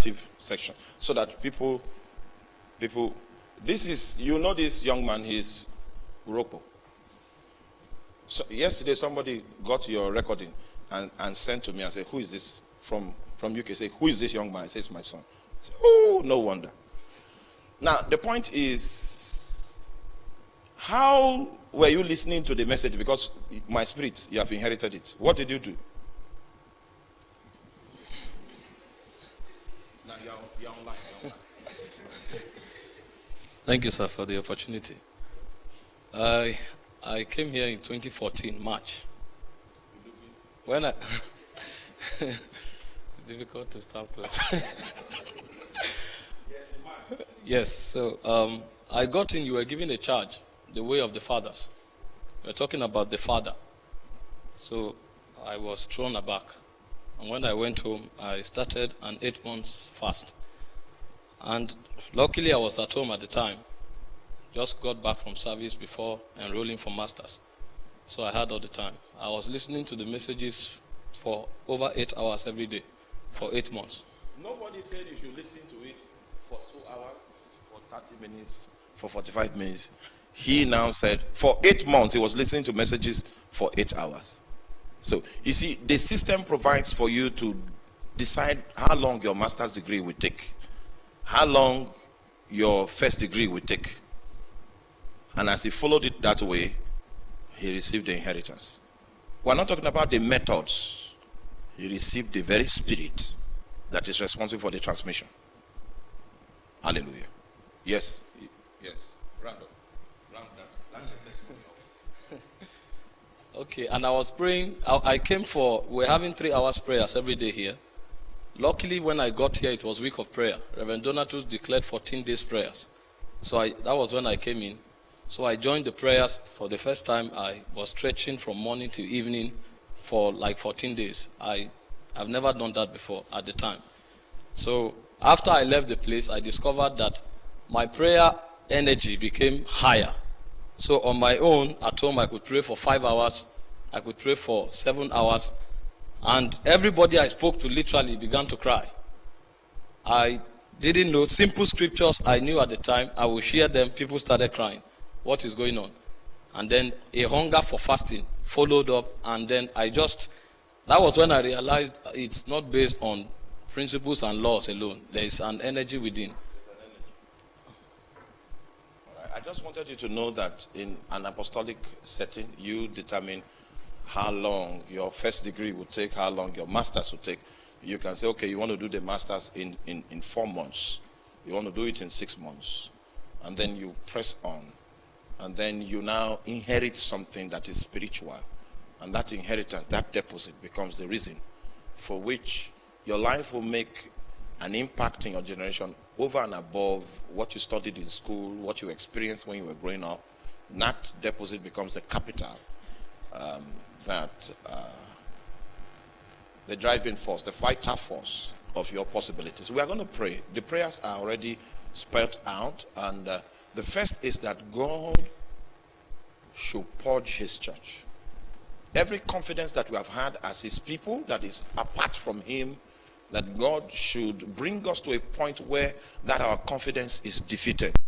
interactive section so that people, this is, you know, this young man, he's OROKPO. So yesterday somebody got your recording and sent to me and said, who is this from UK? Say, who is this young man? I say, it's my son. I say, oh, no wonder. Now, the point is, how were you listening to the message? Because my spirit, you have inherited it. What did you do? Now, you're online. Thank you, sir, for the opportunity. I came here in 2014, March. When I... It's difficult to stop close. Yes, so I got in, you were given a charge, the way of the fathers. We're talking about the father. So I was thrown aback. And when I went home, I started an 8 months fast. And luckily I was at home at the time. Just got back from service before enrolling for masters. So I had all the time. I was listening to the messages for over 8 hours every day for 8 months. Nobody said you should listen to it for 2 hours, for 30 minutes, for 45 minutes. He now said for 8 months he was listening to messages for 8 hours. So you see, the system provides for you to decide how long your master's degree will take, how long your first degree will take. And as he followed it that way, he received the inheritance. We're not talking about the methods. He received the very spirit that is responsible for the transmission. Hallelujah. Yes. Yes. Round up. Round that. That's the testimony. Okay, and I was praying. I came for, we're having 3 hours prayers every day here. Luckily, when I got here, it was week of prayer. Reverend Donatus declared 14 days prayers. So that was when I came in. So I joined the prayers for the first time. I was stretching from morning to evening for like 14 days. I've never done that before at the time. So after I left the place, I discovered that my prayer energy became higher. So on my own, at home, I could pray for 5 hours. I could pray for 7 hours. And everybody I spoke to literally began to cry. I didn't know simple scriptures I knew at the time. I would share them. People started crying. What is going on? And then a hunger for fasting followed up. And then that was when I realized it's not based on principles and laws alone. There is an energy within. I just wanted you to know that in an apostolic setting, you determine how long your first degree will take, how long your master's will take. You can say, okay, you want to do the master's in 4 months. You want to do it in 6 months. And then you press on. And then you now inherit something that is spiritual. And that inheritance, that deposit becomes the reason for which your life will make an impact in your generation over and above what you studied in school, what you experienced when you were growing up. And that deposit becomes the capital, the driving force, the vital force of your possibilities. We are going to pray. The prayers are already spelled out, and the first is that God should purge his church. Every confidence that we have had as his people that is apart from him, that God should bring us to a point where that our confidence is defeated.